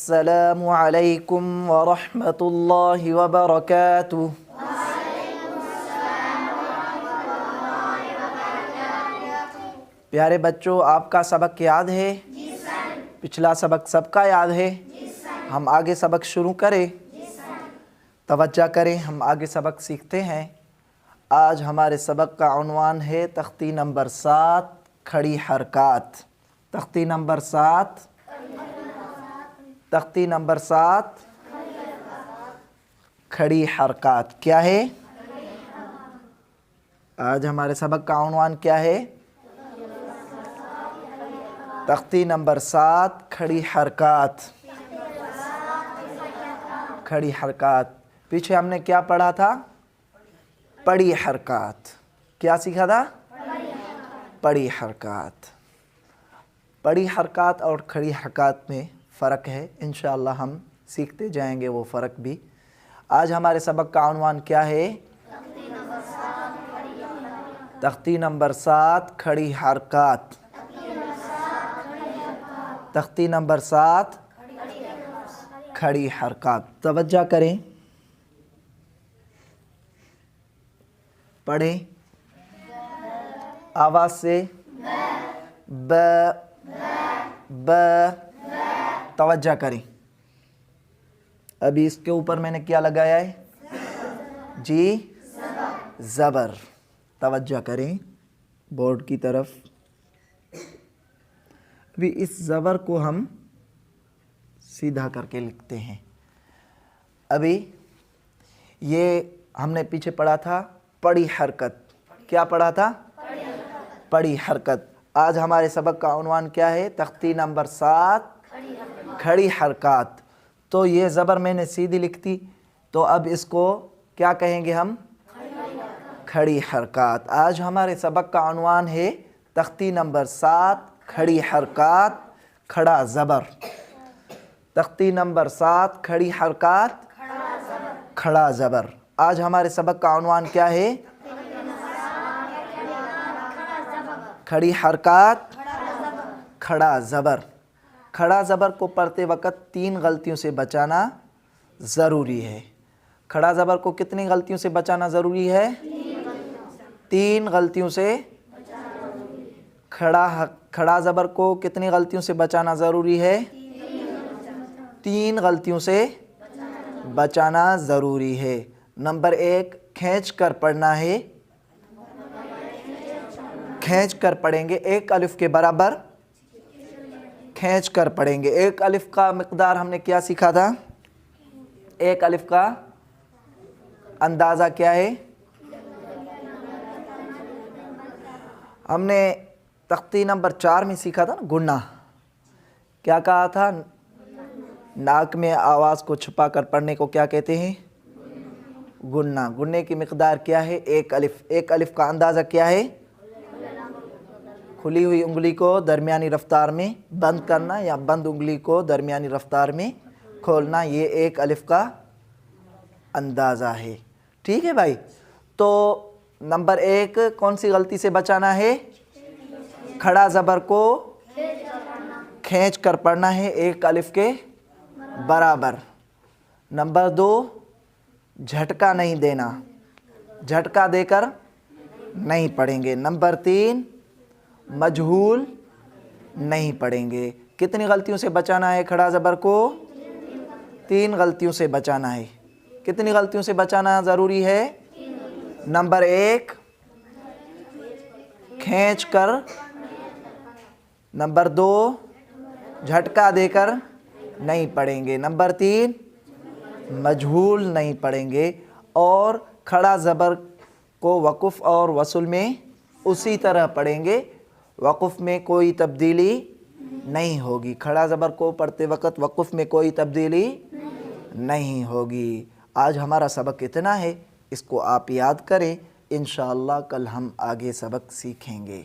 अस्सलामु अलैकुम व रहमतुल्लाहि व बरकातुहू। प्यारे बच्चों, आपका सबक याद है? पिछला सबक सबका याद है? हम आगे सबक शुरू करें? तवज्जो करें, हम आगे सबक सीखते हैं। आज हमारे सबक का उन्वान है तख्ती नंबर 7 खड़ी हरकत। तख्ती नंबर 7 खड़ी हरकत क्या है? आज हमारे सबक का उन्वान क्या है? तख्ती नंबर 7 खड़ी हरकत। खड़ी हरकत। पीछे हमने क्या पढ़ा था? पड़ी हरकत। क्या सीखा था? पड़ी हरकत। पड़ी हरकत और खड़ी हरकत में फ़र्क है। इंशाअल्लाह हम सीखते जाएंगे वो फ़र्क भी। आज हमारे सबक का उन्वान क्या है? तख्ती नंबर 7 खड़ी हरकत। तख्ती नंबर 7 खड़ी हरकत। तवज्जो करें, पढ़ें आवाज़ से। ब तवज्जो करें। अभी इसके ऊपर मैंने क्या लगाया है? जी, ज़बर। तवज्जो करें बोर्ड की तरफ। अभी इस ज़बर को हम सीधा करके लिखते हैं। अभी ये हमने पीछे पढ़ा था पड़ी हरकत। क्या पढ़ा था? पड़ी हरकत। आज हमारे सबक का उन्वान क्या है? तख्ती नंबर 7 खड़ी हरकत। तो ये ज़बर मैंने सीधी लिख दी, तो अब इसको क्या कहेंगे हम? खड़ी हरकत। आज हमारे सबक का उन्वान है तख्ती नंबर 7 खड़ी हरकत खड़ा ज़बर। तख्ती नंबर 7 खड़ी हरकत खड़ा ज़बर। आज हमारे सबक का उन्वान क्या है? खड़ी हरकत खड़ा ज़बर। खड़ा ज़बर को पढ़ते वक़्त 3 गलतियों से बचाना ज़रूरी है। खड़ा ज़बर को कितनी गलतियों से बचाना ज़रूरी है? 3 गलतियों से। खड़ा ज़बर को कितनी गलतियों से बचाना ज़रूरी है? 3 गलतियों से बचाना ज़रूरी है। नंबर 1, खींच कर पढ़ना है। खींच कर पढ़ेंगे, 1 अलिफ के बराबर खींच कर पढ़ेंगे। 1 अलिफ का मिक़दार हमने क्या सीखा था? 1 अलिफ का अंदाज़ा क्या है? हमने तख्ती नंबर 4 में सीखा था ना, गुन्ना। क्या कहा था? नाक में आवाज़ को छुपा कर पढ़ने को क्या कहते हैं? गुन्ना। गुन्ने की मिक़दार क्या है? 1 अलिफ। 1 अलिफ का अंदाज़ा क्या है? खुली हुई उंगली को दरमियानी रफ्तार में बंद करना या बंद उंगली को दरमियानी रफ्तार में खोलना। ये 1 अलिफ का अंदाज़ा है। ठीक है भाई। तो नंबर 1 कौन सी गलती से बचाना है? खड़ा ज़बर को खींच कर पढ़ना है 1 अलिफ के बराबर। नंबर 2, झटका नहीं देना। झटका देकर नहीं पढ़ेंगे। नंबर 3, मजहूल नहीं पढ़ेंगे। कितनी गलतियों से बचाना है खड़ा ज़बर को? 3 गलतियों से बचाना है। कितनी गलतियों से बचाना ज़रूरी है? नंबर 1, खींच कर। नंबर 2, झटका देकर नहीं पढ़ेंगे। नंबर 3, मजहूल नहीं पढ़ेंगे। और खड़ा ज़बर को वक़ुफ़ और वसूल में उसी तरह पढ़ेंगे। वक़ुफ़ में कोई तब्दीली नहीं होगी। खड़ा ज़बर को पढ़ते वक़्त वक़ुफ़ में कोई तब्दीली नहीं होगी। आज हमारा सबक इतना है, इसको आप याद करें। इंशाअल्लाह कल हम आगे सबक सीखेंगे।